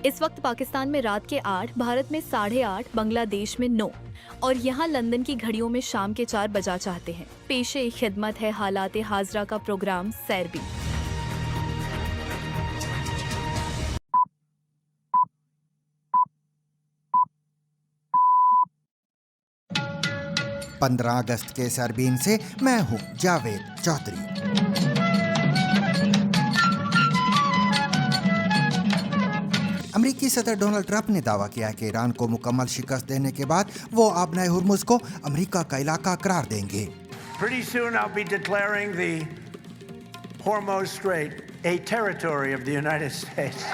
اس وقت پاکستان میں رات کے 8, بھارت میں 8:30, بنگلہ دیش میں 9 اور یہاں لندن کی گھڑیوں میں شام کے 4 بجا چاہتے ہیں. پیشے خدمت ہے حالات حاضرہ کا پروگرام سیر بھی. اگست کے سربین سے میں ہوں جاوید چودھری. امریکی صدر ڈونلڈ ٹرمپ نے دعویٰ کیا کہ ایران کو مکمل شکست دینے کے بعد وہ آبنائے ہرمز کو امریکہ کا علاقہ قرار دیں گے. Pretty soon I'll be declaring the Hormuz Strait a territory of the United States.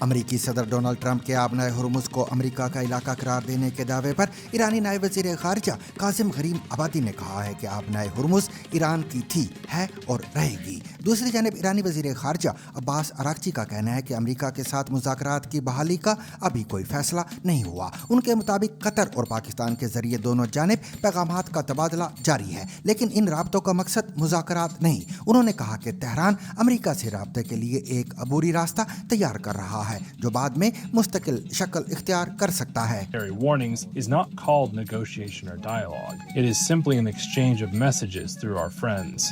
امریکی صدر ڈونلڈ ٹرمپ کے آبنائے ہرمز کو امریکہ کا علاقہ قرار دینے کے دعوے پر ایرانی نائب وزیر خارجہ قاسم غریم آبادی نے کہا ہے کہ آبنائے ہرمز ایران کی تھی, ہے اور رہے گی. دوسری جانب ایرانی وزیر خارجہ عباس اراغچی کا کہنا ہے کہ امریکہ کے ساتھ مذاکرات کی بحالی کا ابھی کوئی فیصلہ نہیں ہوا. ان کے مطابق قطر اور پاکستان کے ذریعے دونوں جانب پیغامات کا تبادلہ جاری ہے, لیکن ان رابطوں کا مقصد مذاکرات نہیں. انہوں نے کہا کہ تہران امریکہ سے رابطے کے لیے ایک عبوری راستہ تیار کر رہا ہے جو بعد میں مستقل شکل اختیار کر سکتا ہے. Warnings is not called negotiation or dialogue. It is simply an exchange of messages through our friends.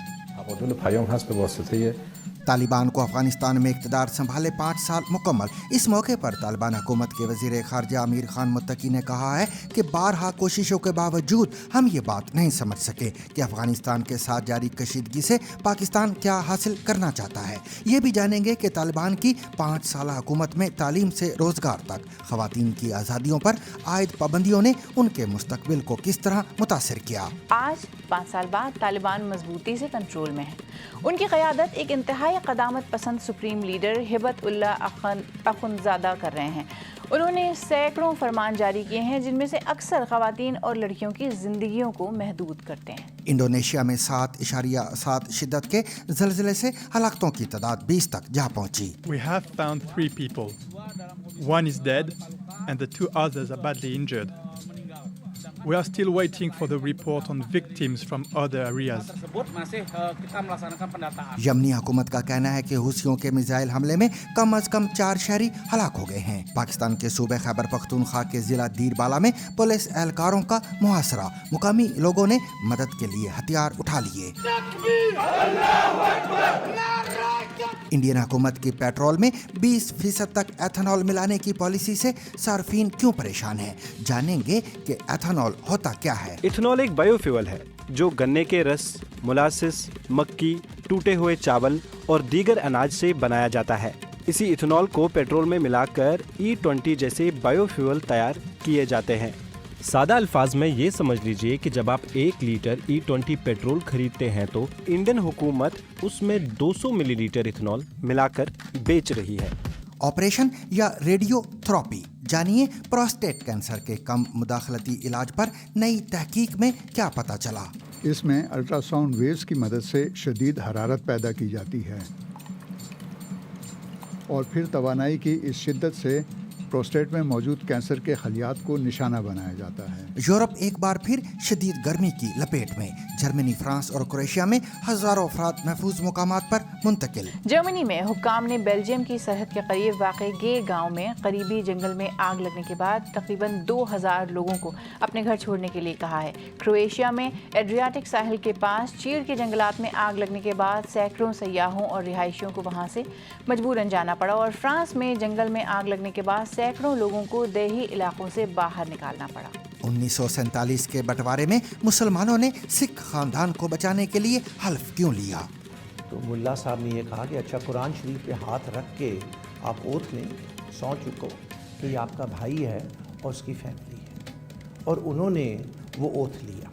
Taliban کو افغانستان میں اقتدار سنبھالے 5 سال مکمل. اس موقع پر طالبان حکومت کے وزیر خارجہ امیر خان متقی نے کہا ہے کہ بارہا کوششوں کے باوجود ہم یہ بات نہیں سمجھ سکے کہ افغانستان کے ساتھ جاری کشیدگی سے پاکستان کیا حاصل کرنا چاہتا ہے. یہ بھی جانیں گے کہ طالبان کی 5 سالہ حکومت میں تعلیم سے روزگار تک, خواتین کی آزادیوں پر عائد پابندیوں نے ان کے مستقبل کو کس طرح متاثر کیا. آج 5 سال بعد طالبان مضبوطی سے کنٹرول میں ہے. ان کی قیادت ایک انتہائی قدامت پسند سپریم لیڈر ہبت اللہ اخندزادہ کر رہے ہیں. انہوں نے سینکڑوں فرمان جاری کیے ہیں جن میں سے اکثر خواتین اور لڑکیوں کی زندگیوں کو محدود کرتے ہیں. انڈونیشیا میں 7.7 شدت کے زلزلے سے ہلاکتوں کی تعداد 20 تک جا پہنچی. We have found 3 people. One is dead and the 2 others are badly injured. We are still waiting for the report on victims from other areas. یمنی حکومت کا کہنا ہے کہ حوثیوں کے میزائل حملے میں کم از کم 4 شہری ہلاک ہو گئے ہیں. پاکستان کے صوبے خیبر پختونخوا کے ضلع دیر بالا میں پولیس اہلکاروں کا محاصرہ. مقامی لوگوں نے مدد کے لیے ہتھیار اٹھا لیے. انڈین حکومت کی پیٹرول میں 20% تک ایتھنول ملانے کی پالیسی سے صارفین کیوں پریشان ہیں, جانیں گے کہ ایتھنول ہوتا کیا ہے. ایتھنول ایک بائیو فیول ہے جو گنے کے رس, مولاسس, مکی, ٹوٹے ہوئے چاول اور دیگر اناج سے بنایا جاتا ہے. اسی ایتھنول کو پیٹرول میں ملا کر E20 جیسے بائیو فیول تیار کیے جاتے ہیں. سادہ الفاظ میں یہ سمجھ لیجئے کہ جب آپ 1 لیٹر E20 پیٹرول خریدتے ہیں تو انڈین حکومت اس میں 200 ملی لیٹر ایتھنول ملا کر بیچ رہی ہے. آپریشن یا ریڈیو تھراپی, جانیے پروسٹیٹ کینسر کے کم مداخلتی علاج پر نئی تحقیق میں کیا پتہ چلا. اس میں الٹرا ساؤنڈ ویوز کی مدد سے شدید حرارت پیدا کی جاتی ہے اور پھر توانائی کی اس شدت سے پروسٹیٹ میں موجود کینسر کے خلیات کو نشانہ بنایا جاتا ہے. یورپ ایک بار پھر شدید گرمی کی لپیٹ میں. جرمنی, فرانس اور کروشیا میں ہزاروں افراد محفوظ مقامات پر منتقل. جرمنی میں حکام نے بیلجیم کی سرحد کے قریب واقع گے گاؤں میں قریبی جنگل میں آگ لگنے کے بعد تقریباً 2000 لوگوں کو اپنے گھر چھوڑنے کے لیے کہا ہے. کروشیا میں ایڈریاٹک ساحل کے پاس چیڑ کے جنگلات میں آگ لگنے کے بعد سینکڑوں سیاحوں اور رہائشیوں کو وہاں سے مجبوراً جانا پڑا. اور فرانس میں جنگل میں آگ لگنے کے بعد سینکڑوں لوگوں کو دیہی علاقوں سے باہر نکالنا پڑا. 1947 کے بٹوارے میں مسلمانوں نے سکھ خاندان کو بچانے کے لیے حلف کیوں لیا؟ تو ملا صاحب نے یہ کہا کہ اچھا قرآن شریف پہ ہاتھ رکھ کے آپ اوتھ لیں, سو چکو کہ یہ آپ کا بھائی ہے اور اس کی فیملی ہے, اور انہوں نے وہ اوتھ لیا.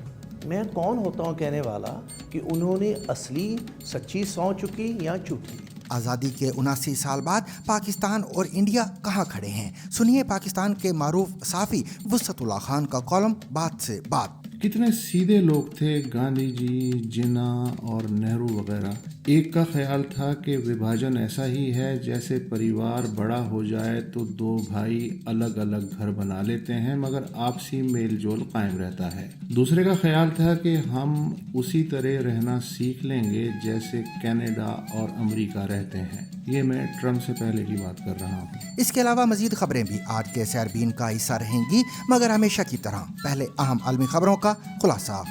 میں کون ہوتا ہوں کہنے والا کہ انہوں نے اصلی سچی سو چکی یا جھوٹی. آزادی کے 79 سال بعد پاکستان اور انڈیا کہاں کھڑے ہیں؟ سنیے پاکستان کے معروف صحافی وسعت اللہ خان کا کالم بات سے بات. کتنے سیدھے لوگ تھے گاندھی جی, جناح اور نہرو وغیرہ. ایک کا خیال تھا کہ وبھاجن ایسا ہی ہے جیسے پریوار بڑا ہو جائے تو دو بھائی الگ الگ گھر بنا لیتے ہیں مگر آپسی میل جول قائم رہتا ہے. دوسرے کا خیال تھا کہ ہم اسی طرح رہنا سیکھ لیں گے جیسے کینیڈا اور امریکہ رہتے ہیں. یہ میں ٹرمپ سے پہلے کی بات کر رہا ہوں. اس کے علاوہ مزید خبریں بھی آج کے سیربین کا حصہ رہیں گی مگر ہمیشہ کی طرح پہلے اہم عالمی خبروں کا خلاصہ.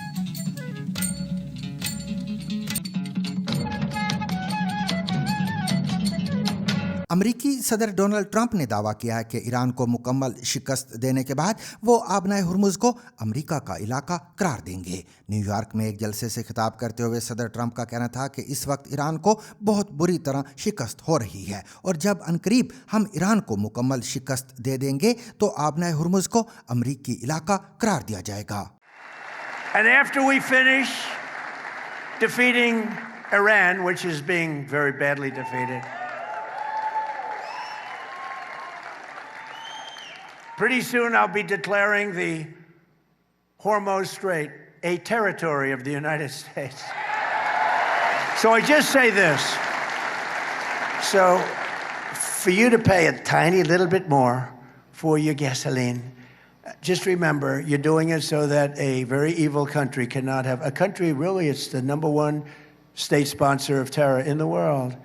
امریکی صدر ڈونلڈ ٹرمپ نے دعویٰ کیا ہے کہ ایران کو مکمل شکست دینے کے بعد وہ آبنائے ہرمز کو امریکہ کا علاقہ قرار دیں گے. نیو یارک میں ایک جلسے سے خطاب کرتے ہوئے صدر ٹرمپ کا کہنا تھا کہ اس وقت ایران کو بہت بری طرح شکست ہو رہی ہے اور جب عنقریب ہم ایران کو مکمل شکست دے دیں گے تو آبنائے ہرمز کو امریکی علاقہ قرار دیا جائے گا. And after we finish defeating Iran, which is being very badly defeated, pretty soon I'll be declaring the Hormuz Strait a territory of the United States. So I just say this. So for you to pay a tiny little bit more for your gasoline, just remember you're doing it so that a very evil country cannot have a country. Really, it's the number one state sponsor of terror in the world.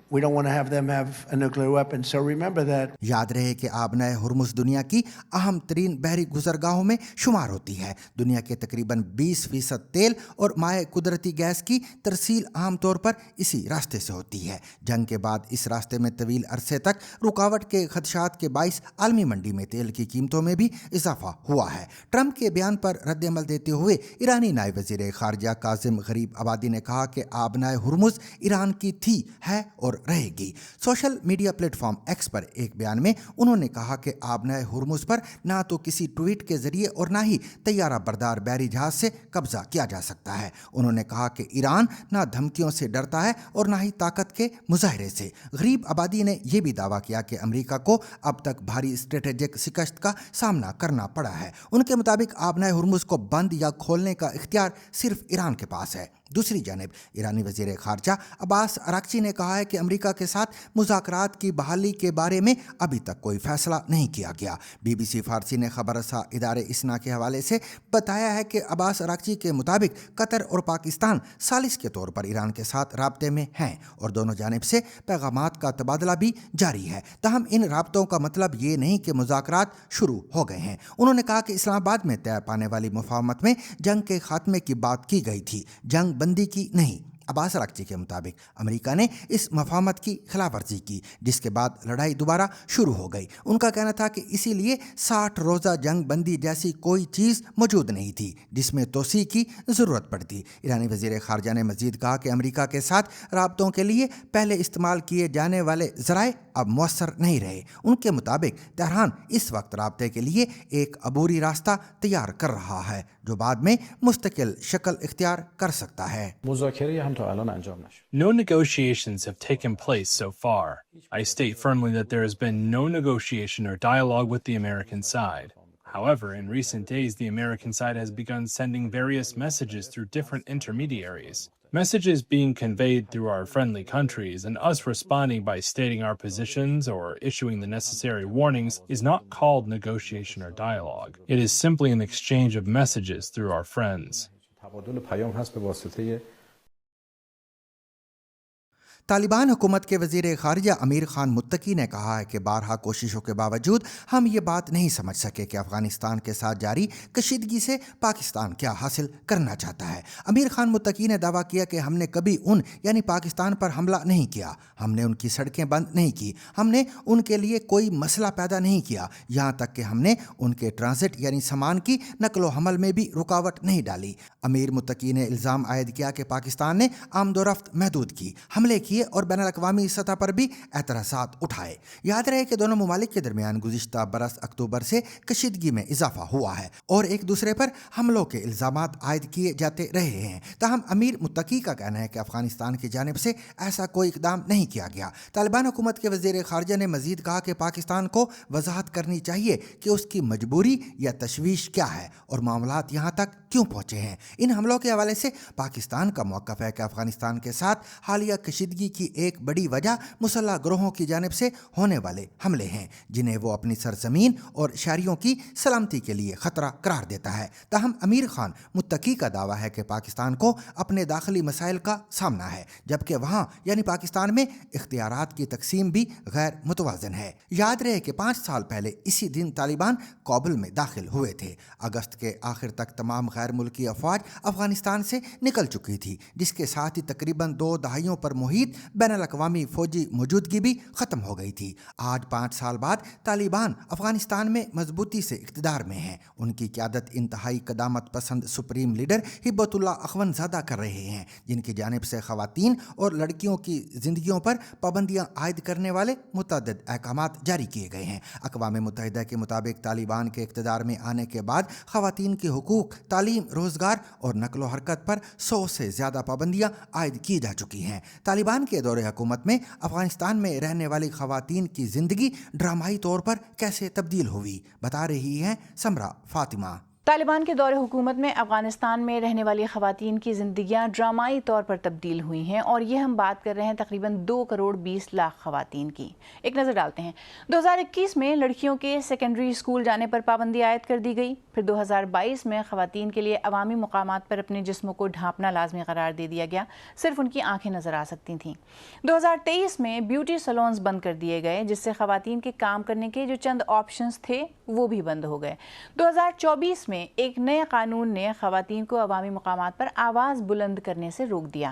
We don't want to have them have a nuclear weapon. So remember that. یاد رہے کہ آبنائے Hormuz دنیا کی اہم ترین بحری گزرگاہوں میں شمار ہوتی ہے. دنیا کے تقریباً 20% تیل اور مائع قدرتی گیس کی ترسیل عام طور پر اسی راستے سے ہوتی ہے. جنگ کے بعد اس راستے میں طویل عرصے تک رکاوٹ کے خدشات کے باعث عالمی منڈی میں تیل کی قیمتوں میں بھی اضافہ ہوا ہے. ٹرمپ کے بیان پر رد عمل دیتے ہوئے ایرانی نائب وزیر خارجہ کاظم غریب آبادی نے کہا کہ آبنائے ہرمز ایران کی تھی، ہے اور رہے گی. Social media platform X پر ایک بیان میں انہوں نے کہا کہ آبنائے ہرمز پر نہ تو کسی ٹویٹ کے ذریعے اور نہ ہی طیارہ بردار بحری جہاز سے قبضہ کیا جا سکتا ہے. انہوں نے کہا کہ ایران نہ دھمکیوں سے ڈرتا ہے اور نہ ہی طاقت کے مظاہرے سے. غریب آبادی نے یہ بھی دعویٰ کیا کہ امریکہ کو اب تک بھاری اسٹریٹجک شکست کا سامنا کرنا پڑا ہے. ان کے مطابق آبنائے ہرمز کو بند یا کھولنے کا اختیار صرف ایران کے پاس ہے. دوسری جانب ایرانی وزیر خارجہ عباس اراغچی نے کہا ہے کہ امریکہ کے ساتھ مذاکرات کی بحالی کے بارے میں ابھی تک کوئی فیصلہ نہیں کیا گیا. بی بی سی فارسی نے خبر رساں ادارے اسنا کے حوالے سے بتایا ہے کہ عباس اراغچی کے مطابق قطر اور پاکستان ثالث کے طور پر ایران کے ساتھ رابطے میں ہیں اور دونوں جانب سے پیغامات کا تبادلہ بھی جاری ہے. تاہم ان رابطوں کا مطلب یہ نہیں کہ مذاکرات شروع ہو گئے ہیں. انہوں نے کہا کہ اسلام آباد میں طے پانے والی مفاہمت میں جنگ کے خاتمے کی بات کی گئی تھی، جنگ بندی کی نہیں. عباس اراغچی کے مطابق امریکہ نے اس مفاہمت کی خلاف ورزی کی جس کے بعد لڑائی دوبارہ شروع ہو گئی. ان کا کہنا تھا کہ اسی لیے 60 روزہ جنگ بندی جیسی کوئی چیز موجود نہیں تھی جس میں توسیع کی ضرورت پڑتی. ایرانی وزیر خارجہ نے مزید کہا کہ امریکہ کے ساتھ رابطوں کے لیے پہلے استعمال کیے جانے والے ذرائع اب مؤثر نہیں رہے. ان کے مطابق تہران اس وقت رابطے کے لیے ایک عبوری راستہ تیار کر رہا ہے جو بعد میں مستقل شکل اختیار کر سکتا ہے. No negotiations have taken place so far. I state firmly that there has been no negotiation or dialogue with the American side. However, in recent days, the American side has begun sending various messages through different intermediaries. Messages being conveyed through our friendly countries and us responding by stating our positions or issuing the necessary warnings is not called negotiation or dialogue. It is simply an exchange of messages through our friends. Taliban حکومت کے وزیر خارجہ امیر خان متقی نے کہا ہے کہ بارہا کوششوں کے باوجود ہم یہ بات نہیں سمجھ سکے کہ افغانستان کے ساتھ جاری کشیدگی سے پاکستان کیا حاصل کرنا چاہتا ہے. امیر خان متقی نے دعویٰ کیا کہ ہم نے کبھی ان یعنی پاکستان پر حملہ نہیں کیا، ہم نے ان کی سڑکیں بند نہیں کی، ہم نے ان کے لیے کوئی مسئلہ پیدا نہیں کیا، یہاں تک کہ ہم نے ان کے ٹرانزٹ یعنی سامان کی نقل و حمل میں بھی رکاوٹ نہیں ڈالی. امیر متقی نے الزام عائد کیا کہ پاکستان نے آمد و رفت محدود کی، حملے کیے کیے اور بین الاقوامی سطح پر بھی اعتراضات اٹھائے۔ یاد رہے کہ دونوں ممالک کے درمیان گزشتہ برس اکتوبر سے کشیدگی میں اضافہ ہوا ہے اور ایک دوسرے پر حملوں کے الزامات عائد کیے جاتے رہے ہیں۔ تاہم امیر متقی کا کہنا ہے کہ افغانستان کی جانب سے ایسا کوئی اقدام نہیں کیا گیا۔ طالبان حکومت کے وزیر خارجہ نے مزید کہا کہ پاکستان کو وضاحت کرنی چاہیے کہ اس کی مجبوری یا تشویش کیا ہے اور معاملات یہاں تک کیوں پہنچے ہیں۔ ان حملوں کے حوالے سے پاکستان کا موقف ہے کہ افغانستان کے ساتھ حالیہ کشیدگی کی ایک بڑی وجہ مسلح گروہوں کی جانب سے ہونے والے حملے ہیں، جنہیں وہ اپنی سرزمین اور شہریوں کی سلامتی کے لیے خطرہ قرار دیتا ہے۔ تاہم امیر خان متقی کا دعویٰ ہے کہ پاکستان کو اپنے داخلی مسائل کا سامنا ہے، جبکہ وہاں یعنی پاکستان میں اختیارات کی تقسیم بھی غیر متوازن ہے۔ یاد رہے کہ 5 سال پہلے اسی دن طالبان کابل میں داخل ہوئے تھے۔ اگست کے آخر تک تمام غیر ملکی افواج افغانستان سے نکل چکی تھی، جس کے ساتھ ہی تقریباً 2 دہائیوں پر محیط بین الاقوامی فوجی موجودگی بھی ختم ہو گئی تھی۔ آج 5 سال بعد طالبان افغانستان میں مضبوطی سے اقتدار میں ہیں۔ ان کی قیادت انتہائی قدامت پسند سپریم لیڈر ہبت اللہ اخون زادہ کر رہے ہیں، جن کی جانب سے خواتین اور لڑکیوں کی زندگیوں پر پابندیاں عائد کرنے والے متعدد احکامات جاری کیے گئے ہیں۔ اقوام متحدہ کے مطابق طالبان کے اقتدار میں آنے کے بعد خواتین کے حقوق، تعلیم، روزگار اور نقل و حرکت پر 100 سے زیادہ پابندیاں عائد کی جا چکی ہیں۔ طالبان کے دور حکومت میں افغانستان میں رہنے والی خواتین کی زندگی ڈرامائی طور پر کیسے تبدیل ہوئی، بتا رہی ہیں سمرا فاطمہ۔ طالبان کے دور حکومت میں افغانستان میں رہنے والی خواتین کی زندگیاں ڈرامائی طور پر تبدیل ہوئی ہیں، اور یہ ہم بات کر رہے ہیں تقریباً 2 کروڑ 20 لاکھ خواتین کی۔ ایک نظر ڈالتے ہیں۔ 2021 میں لڑکیوں کے سیکنڈری اسکول جانے پر پابندی عائد کر دی گئی۔ پھر 2022 میں خواتین کے لیے عوامی مقامات پر اپنے جسموں کو ڈھانپنا لازمی قرار دے دیا گیا، صرف ان کی آنکھیں نظر آ سکتی تھیں۔ 2023 میں بیوٹی سیلونز بند کر دیے گئے، جس سے خواتین کے کام کرنے کے جو چند آپشنز تھے وہ بھی بند ہو گئے۔ 2024 میں ایک نئے قانون نے خواتین کو عوامی مقامات پر آواز بلند کرنے سے روک دیا۔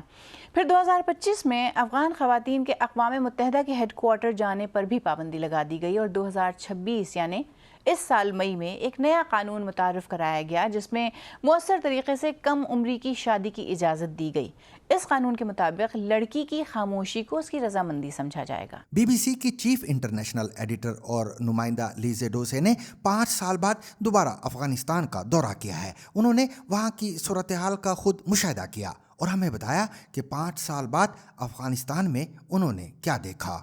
پھر 2025 میں افغان خواتین کے اقوام متحدہ کے ہیڈ کوارٹر جانے پر بھی پابندی لگا دی گئی، اور 2026 یعنی اس سال مئی میں ایک نیا قانون متعارف کرایا گیا، جس میں مؤثر طریقے سے کم عمری کی شادی کی اجازت دی گئی۔ اس قانون کے مطابق لڑکی کی خاموشی کو اس کی رضامندی سمجھا جائے گا۔ بی بی سی کی چیف انٹرنیشنل ایڈیٹر اور نمائندہ لیزے ڈوسے نے 5 سال بعد دوبارہ افغانستان کا دورہ کیا ہے۔ انہوں نے وہاں کی صورتحال کا خود مشاہدہ کیا اور ہمیں بتایا کہ 5 سال بعد افغانستان میں انہوں نے کیا دیکھا۔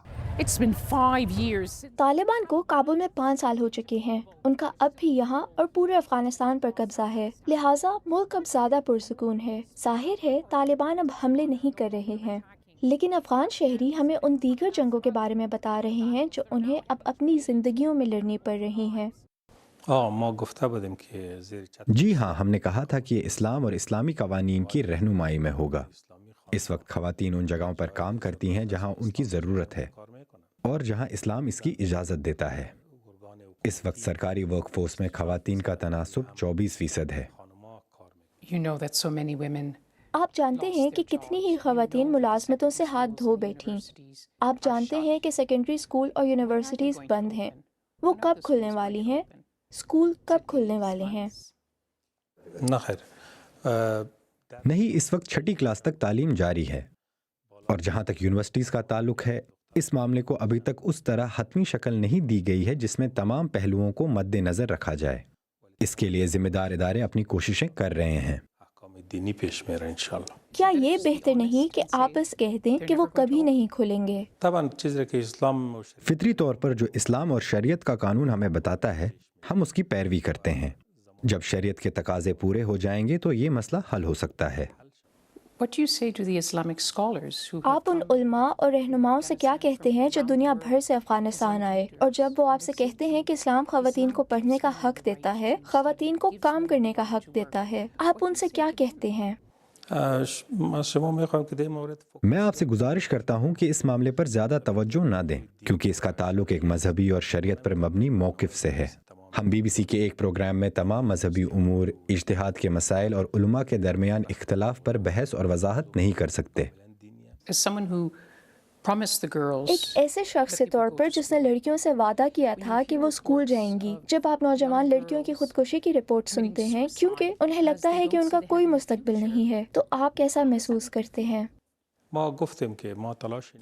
طالبان کو کابل میں 5 سال ہو چکے ہیں۔ ان کا اب بھی یہاں اور پورے افغانستان پر قبضہ ہے، لہٰذا ملک اب زیادہ پرسکون ہے۔ ظاہر ہے طالبان اب حملے نہیں کر رہے ہیں، لیکن افغان شہری ہمیں ان دیگر جنگوں کے بارے میں بتا رہے ہیں جو انہیں اب اپنی زندگیوں میں لڑنی پڑ رہی ہیں۔ جی ہاں، ہم نے کہا تھا کہ یہ اسلام اور اسلامی قوانین کی رہنمائی میں ہوگا۔ اس وقت خواتین ان جگہوں پر کام کرتی ہیں جہاں ان کی ضرورت ہے اور جہاں اسلام اس کی اجازت دیتا ہے۔ اس وقت سرکاری ورک فورس میں خواتین کا تناسب 24% ہے۔ آپ جانتے ہیں کہ کتنی ہی خواتین ملازمتوں سے ہاتھ دھو بیٹھیں۔ آپ جانتے ہیں کہ سیکنڈری اسکول اور یونیورسٹیز بند ہیں۔ وہ کب کھلنے والی ہیں؟ اسکول کب کھلنے والے ہیں؟ نہیں، اس وقت 6ٹھی کلاس تک تعلیم جاری ہے، اور جہاں تک یونیورسٹیز کا تعلق ہے، اس معاملے کو ابھی تک اس طرح حتمی شکل نہیں دی گئی ہے جس میں تمام پہلوؤں کو مد نظر رکھا جائے۔ اس کے لیے ذمہ دار ادارے اپنی کوششیں کر رہے ہیں۔ کیا یہ بہتر نہیں کہ آپ اس کہہ دیں کہ وہ کبھی نہیں کھلیں گے؟ فطری طور پر جو اسلام اور شریعت کا قانون ہمیں بتاتا ہے، ہم اس کی پیروی کرتے ہیں۔ جب شریعت کے تقاضے پورے ہو جائیں گے تو یہ مسئلہ حل ہو سکتا ہے۔ آپ ان علماء اور رہنماؤں سے کیا کہتے ہیں جو دنیا بھر سے افغانستان آئے، اور جب وہ آپ سے کہتے ہیں کہ اسلام خواتین کو پڑھنے کا حق دیتا ہے، خواتین کو کام کرنے کا حق دیتا ہے، آپ ان سے کیا کہتے ہیں؟ میں آپ سے گزارش کرتا ہوں کہ اس معاملے پر زیادہ توجہ نہ دیں، کیونکہ اس کا تعلق ایک مذہبی اور شریعت پر مبنی موقف سے ہے۔ ہم بی بی سی کے ایک پروگرام میں تمام مذہبی امور، اجتہاد کے مسائل اور علماء کے درمیان اختلاف پر بحث اور وضاحت نہیں کر سکتے۔ ایک ایسے شخص کے طور پر جس نے لڑکیوں سے وعدہ کیا تھا کہ وہ اسکول جائیں گی، جب آپ نوجوان لڑکیوں کی خودکشی کی رپورٹ سنتے ہیں کیونکہ انہیں لگتا ہے کہ ان کا کوئی مستقبل نہیں ہے، تو آپ کیسا محسوس کرتے ہیں؟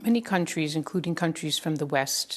Many countries, including countries from the West,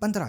15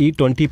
E20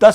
10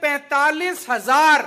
45,000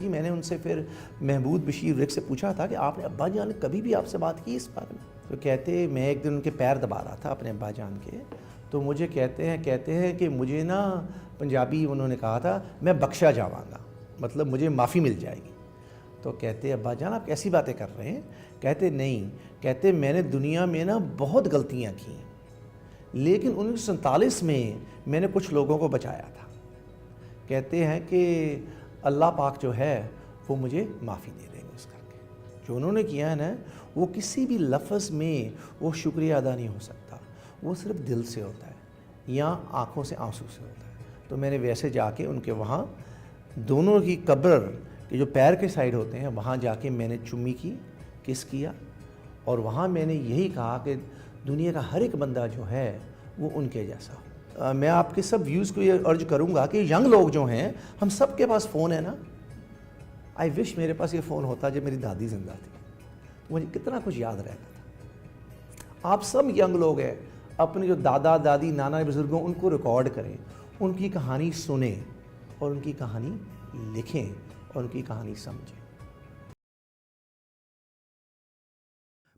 جی میں نے ان سے پھر محمود بشیر رک سے پوچھا تھا کہ آپ نے ابا جان کبھی بھی آپ سے بات کی اس بارے میں؟ تو کہتے میں ایک دن ان کے پیر دبا رہا تھا اپنے ابا جان کے، تو مجھے کہتے ہیں کہ مجھے نا پنجابی انہوں نے کہا تھا میں بخشا جاواں گا، مطلب مجھے معافی مل جائے گی۔ تو کہتے ابا جان آپ کیسی باتیں کر رہے ہیں؟ کہتے نہیں، کہتے میں نے دنیا میں نا بہت غلطیاں کی، لیکن 1947 میں نے کچھ لوگوں کو بچایا تھا۔ کہتے ہیں کہ اللہ پاک جو ہے وہ مجھے معافی دے دیں گے اس کر کے۔ جو انہوں نے کیا ہے نا وہ کسی بھی لفظ میں وہ شکریہ ادا نہیں ہو سکتا، وہ صرف دل سے ہوتا ہے یا آنکھوں سے آنسو سے ہوتا ہے۔ تو میں نے ویسے جا کے ان کے وہاں دونوں کی قبر کے جو پیر کے سائڈ ہوتے ہیں وہاں جا کے میں نے چمی کی، کس کیا، اور وہاں میں نے یہی کہا کہ دنیا کا ہر ایک بندہ جو ہے وہ ان کے جیسا ہو۔ میں آپ کے سب ویوز کو یہ ارج کروں گا کہ ینگ لوگ جو ہیں، ہم سب کے پاس فون ہے نا، آئی وش میرے پاس یہ فون ہوتا جب میری دادی زندہ تھی، مجھے کتنا کچھ یاد رہتا تھا۔ آپ سب ینگ لوگ ہیں، اپنے جو دادا دادی نانا بزرگوں ان کو ریکارڈ کریں، ان کی کہانی سنیں اور ان کی کہانی لکھیں اور ان کی کہانی سمجھیں۔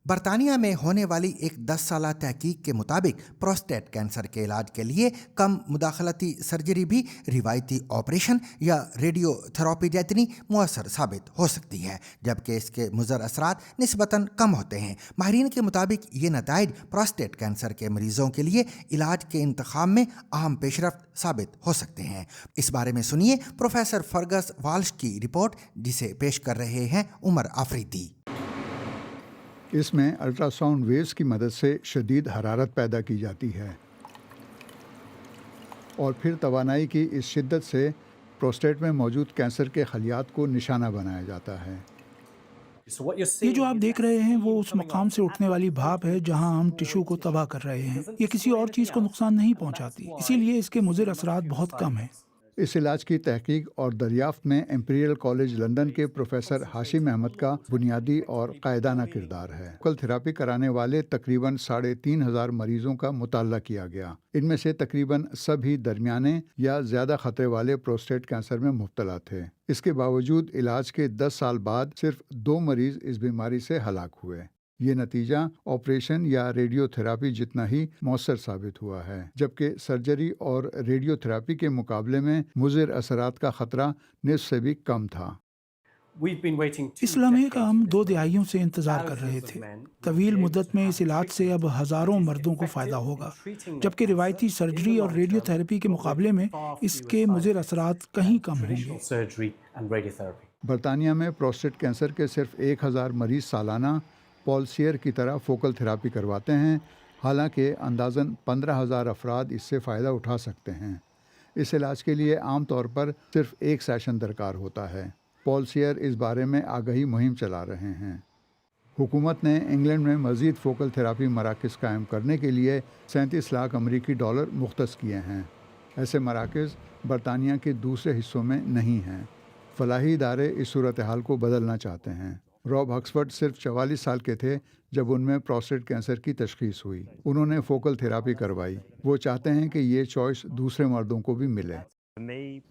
برطانیہ میں ہونے والی ایک 10 سالہ تحقیق کے مطابق پروسٹیٹ کینسر کے علاج کے لیے کم مداخلتی سرجری بھی روایتی آپریشن یا ریڈیو تھراپی جتنی مؤثر ثابت ہو سکتی ہے، جبکہ اس کے مضر اثرات نسبتاً کم ہوتے ہیں۔ ماہرین کے مطابق یہ نتائج پروسٹیٹ کینسر کے مریضوں کے لیے علاج کے انتخاب میں اہم پیش رفت ثابت ہو سکتے ہیں۔ اس بارے میں سنیے پروفیسر فرگس والش کی رپورٹ، جسے پیش کر رہے ہیں عمر آفریدی۔ اس میں الٹرا ساؤنڈ ویوز کی مدد سے شدید حرارت پیدا کی جاتی ہے اور پھر توانائی کی اس شدت سے پروسٹیٹ میں موجود کینسر کے خلیات کو نشانہ بنایا جاتا ہے۔ یہ جو آپ دیکھ رہے ہیں وہ اس مقام سے اٹھنے والی بھاپ ہے جہاں ہم ٹشو کو تباہ کر رہے ہیں۔ یہ کسی اور چیز کو نقصان نہیں پہنچاتی، اسی لیے اس کے مضر اثرات بہت کم ہیں۔ اس علاج کی تحقیق اور دریافت میں امپیریل کالج لندن کے پروفیسر ہاشم احمد کا بنیادی اور قائدانہ کردار ہے۔ فوکل تھراپی کرانے والے تقریباً 3500 مریضوں کا مطالعہ کیا گیا۔ ان میں سے تقریباً سبھی درمیانے یا زیادہ خطرے والے پروسٹیٹ کینسر میں مبتلا تھے۔ اس کے باوجود علاج کے 10 سال بعد صرف 2 مریض اس بیماری سے ہلاک ہوئے۔ یہ نتیجہ آپریشن یا ریڈیو تھراپی جتنا ہی مؤثر ثابت ہوا ہے، جبکہ سرجری اور ریڈیو تھراپی کے مقابلے میں مضر اثرات کا خطرہ نصف سے بھی کم تھا۔ اس لمحے کا ہم 2 دہائیوں سے انتظار کر رہے تھے۔ طویل مدت میں اس علاج سے اب ہزاروں مردوں کو فائدہ ہوگا، جبکہ روایتی سرجری اور ریڈیو تھراپی کے مقابلے میں اس کے مضر اثرات کہیں کم ہوں گے۔ برطانیہ میں پروسٹیٹ کینسر کے صرف 1000 مریض سالانہ پال سیئر کی طرح فوکل تھراپی کرواتے ہیں، حالانکہ اندازاً 15000 افراد اس سے فائدہ اٹھا سکتے ہیں۔ اس علاج کے لیے عام طور پر صرف 1 سیشن درکار ہوتا ہے۔ پال سیئر اس بارے میں آگہی مہم چلا رہے ہیں۔ حکومت نے انگلینڈ میں مزید فوکل تھراپی مراکز قائم کرنے کے لیے 37 لاکھ امریکی ڈالر مختص کیے ہیں۔ ایسے مراکز برطانیہ کے دوسرے حصوں میں نہیں ہیں۔ فلاحی ادارے اس صورتحال کو بدلنا چاہتے ہیں۔ روب ہکسفورڈ صرف 44 سال کے تھے جب ان میں پروسٹیٹ کینسر کی تشخیص ہوئی۔ انہوں نے فوکل تھراپی کروائی۔ وہ چاہتے ہیں کہ یہ چوائس دوسرے مردوں کو بھی ملے۔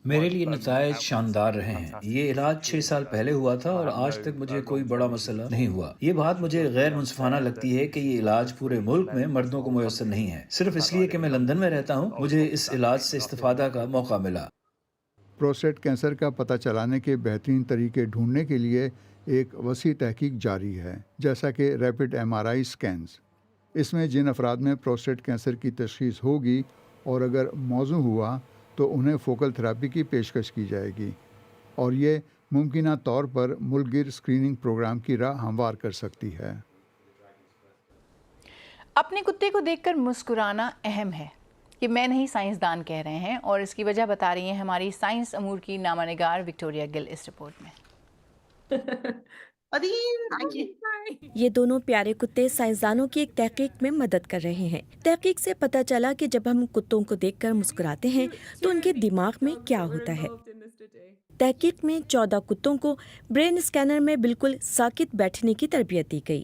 میرے لیے نتائج شاندار رہے ہیں۔ یہ علاج 6 سال پہلے ہوا تھا اور آج تک مجھے کوئی بڑا مسئلہ نہیں ہوا۔ یہ بات مجھے غیر منصفانہ لگتی ہے کہ یہ علاج پورے ملک میں مردوں کو میسر نہیں ہے۔ صرف اس لیے کہ میں لندن میں رہتا ہوں مجھے اس علاج سے استفادہ کا موقع ملا۔ پروسٹیٹ کینسر کا پتہ چلانے کے بہترین طریقے ڈھونڈنے کے لیے ایک وسیع تحقیق جاری ہے، جیسا کہ ریپڈ MRI اسکینز۔ اس میں جن افراد میں پروسٹیٹ کینسر کی تشخیص ہوگی اور اگر موضوع ہوا تو انہیں فوکل تھراپی کی پیشکش کی جائے گی، اور یہ ممکنہ طور پر ملک گیر اسکریننگ پروگرام کی راہ ہموار کر سکتی ہے۔ اپنے کتے کو دیکھ کر مسکرانا اہم ہے، یہ میں نہیں سائنسدان کہہ رہے ہیں، اور اس کی وجہ بتا رہی ہیں ہماری سائنس امور کی نامہ نگار وکٹوریا گل اس رپورٹ میں۔ یہ دونوں پیارے کتے سائنسدانوں کی ایک تحقیق میں مدد کر رہے ہیں۔ تحقیق سے پتہ چلا کہ جب ہم کتوں کو دیکھ کر مسکراتے ہیں تو ان کے دماغ میں کیا ہوتا ہے۔ تحقیق میں 14 کتوں کو برین اسکینر میں بالکل ساکت بیٹھنے کی تربیت دی گئی۔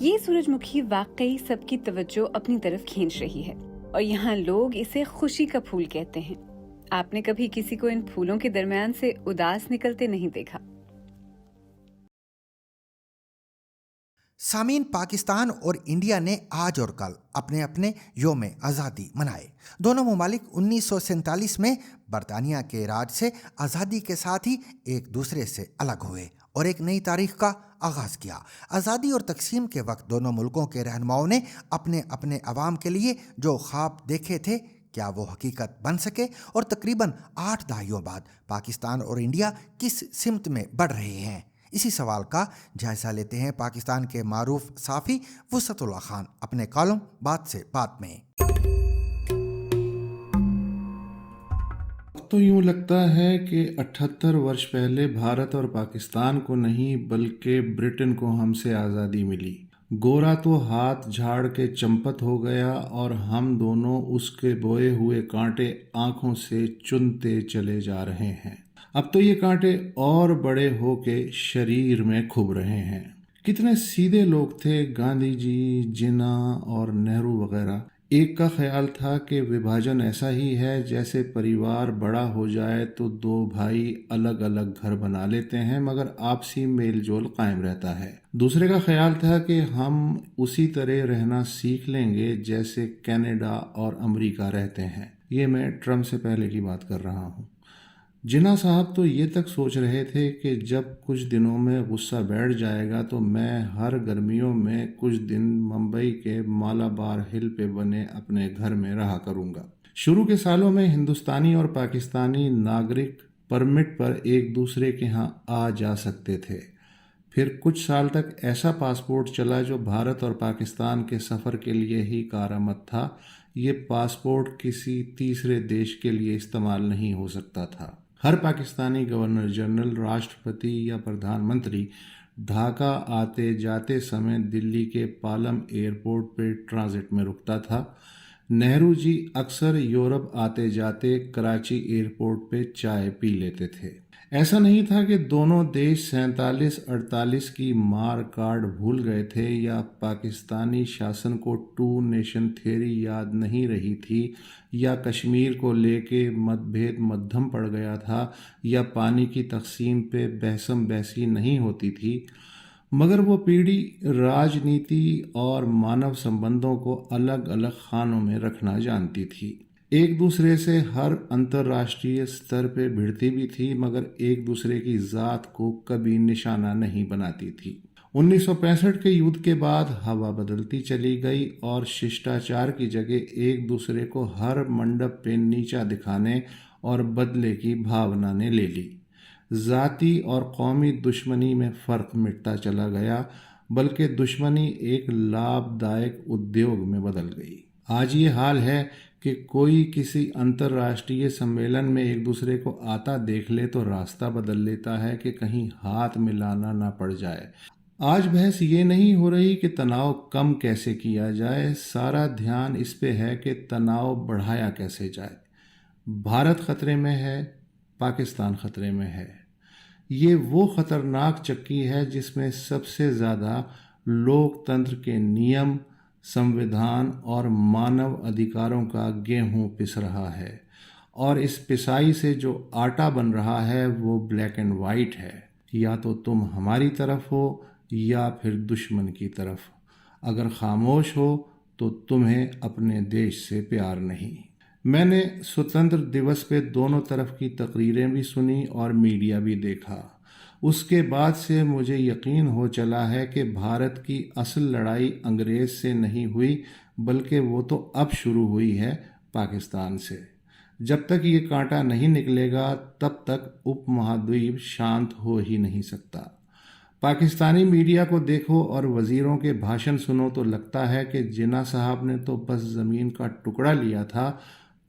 یہ سورج مکھی واقعی سب کی توجہ اپنی طرف کھینچ رہی ہے اور یہاں لوگ اسے خوشی کا پھول کہتے ہیں. آپ نے کبھی کسی کو ان پھولوں کے درمیان سے اداس نکلتے نہیں دیکھا. سامعین، پاکستان اور انڈیا نے آج اور کل اپنے اپنے یوم آزادی منائے. دونوں ممالک 1947 میں برطانیہ کے راج سے آزادی کے ساتھ ہی ایک دوسرے سے الگ ہوئے اور ایک نئی تاریخ کا آغاز کیا. آزادی اور تقسیم کے وقت دونوں ملکوں کے رہنماؤں نے اپنے اپنے عوام کے لیے جو خواب دیکھے تھے، کیا وہ حقیقت بن سکے؟ اور تقریباً 8 دہائیوں بعد پاکستان اور انڈیا کس سمت میں بڑھ رہے ہیں؟ اسی سوال کا جائزہ لیتے ہیں پاکستان کے معروف صحافی وسعت اللہ خان اپنے کالم بات سے بات میں. تو یوں لگتا ہے کہ 78 ورش پہلے بھارت اور پاکستان کو نہیں بلکہ برٹن کو ہم سے آزادی ملی. گورا تو ہاتھ جھاڑ کے چمپت ہو گیا اور ہم دونوں اس کے بوئے ہوئے کانٹے آنکھوں سے چنتے چلے جا رہے ہیں. اب تو یہ کانٹے اور بڑے ہو کے شریر میں کھب رہے ہیں. کتنے سیدھے لوگ تھے گاندھی جی، جناح اور نہرو وغیرہ. ایک کا خیال تھا کہ وبھاجن ایسا ہی ہے جیسے پریوار بڑا ہو جائے تو 2 بھائی الگ الگ گھر بنا لیتے ہیں مگر آپسی میل جول قائم رہتا ہے. دوسرے کا خیال تھا کہ ہم اسی طرح رہنا سیکھ لیں گے جیسے کینیڈا اور امریکہ رہتے ہیں. یہ میں ٹرمپ سے پہلے کی بات کر رہا ہوں. جناح صاحب تو یہ تک سوچ رہے تھے کہ جب کچھ دنوں میں غصہ بیٹھ جائے گا تو میں ہر گرمیوں میں کچھ دن ممبئی کے مالابار ہل پہ بنے اپنے گھر میں رہا کروں گا. شروع کے سالوں میں ہندوستانی اور پاکستانی ناگرک پرمٹ پر ایک دوسرے کے ہاں آ جا سکتے تھے. پھر کچھ سال تک ایسا پاسپورٹ چلا جو بھارت اور پاکستان کے سفر کے لیے ہی کارآمد تھا. یہ پاسپورٹ کسی تیسرے دیش کے لیے استعمال نہیں ہو سکتا تھا. ہر پاکستانی گورنر جنرل، راشٹرپتی یا پردھان منتری ڈھاکہ آتے جاتے سمے دلی کے پالم ایئرپورٹ پہ ٹرانزٹ میں رکتا تھا. نہرو جی اکثر یورپ آتے جاتے کراچی ایئرپورٹ پہ چائے پی لیتے تھے. ایسا نہیں تھا کہ دونوں دیش 47-48 کی مار کاٹ بھول گئے تھے یا پاکستانی شاسن کو 2 نیشن تھیوری یاد نہیں رہی تھی یا کشمیر کو لے کے مت بھید مدھم پڑ گیا تھا یا پانی کی تقسیم پہ بحثم بحثی نہیں ہوتی تھی، مگر وہ پیڑھی راجنیتی اور مانو سمبندوں کو الگ الگ خانوں میں رکھنا جانتی تھی. ایک دوسرے سے ہر انترراشٹریہ سطر پہ بھڑتی بھی تھی مگر ایک دوسرے کی ذات کو کبھی نشانہ نہیں بناتی تھی. 1965 کے یدھ کے بعد ہوا بدلتی چلی گئی اور ششٹاچار کی جگہ ایک دوسرے کو ہر منڈپ پہ نیچا دکھانے اور بدلے کی بھاونا نے لے لی. ذاتی اور قومی دشمنی میں فرق مٹتا چلا گیا بلکہ دشمنی ایک لابھدائک ادیوگ میں بدل گئی. آج یہ حال ہے کہ کوئی کسی انترراشٹریہ سمیلن میں ایک دوسرے کو آتا دیکھ لے تو راستہ بدل لیتا ہے کہ کہیں ہاتھ ملانا نہ پڑ جائے. آج بحث یہ نہیں ہو رہی کہ تناؤ کم کیسے کیا جائے، سارا دھیان اس پہ ہے کہ تناؤ بڑھایا کیسے جائے. بھارت خطرے میں ہے، پاکستان خطرے میں ہے. یہ وہ خطرناک چکی ہے جس میں سب سے زیادہ لوک تنتر کے نیم، سمویدھان اور مانو ادھیکاروں کا گیہوں پس رہا ہے اور اس پسائی سے جو آٹا بن رہا ہے وہ بلیک اینڈ وائٹ ہے. یا تو تم ہماری طرف ہو یا پھر دشمن کی طرف. اگر خاموش ہو تو تمہیں اپنے دیش سے پیار نہیں. میں نے سوتنتر دیوس پہ دونوں طرف کی تقریریں بھی سنی اور میڈیا بھی دیکھا. اس کے بعد سے مجھے یقین ہو چلا ہے کہ بھارت کی اصل لڑائی انگریز سے نہیں ہوئی بلکہ وہ تو اب شروع ہوئی ہے پاکستان سے. جب تک یہ کانٹا نہیں نکلے گا تب تک اپ مہادویپ شانت ہو ہی نہیں سکتا. پاکستانی میڈیا کو دیکھو اور وزیروں کے بھاشن سنو تو لگتا ہے کہ جناح صاحب نے تو بس زمین کا ٹکڑا لیا تھا.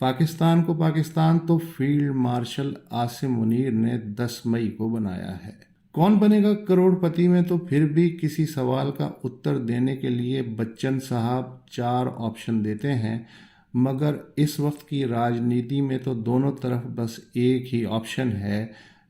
پاکستان کو پاکستان تو فیلڈ مارشل عاصم منیر نے 10 مئی کو بنایا ہے. کون بنے گا کروڑ پتی میں تو پھر بھی کسی سوال کا اتر دینے کے لیے بچن صاحب 4 آپشن دیتے ہیں مگر اس وقت کی راجنیتی میں تو دونوں طرف بس ایک ہی آپشن ہے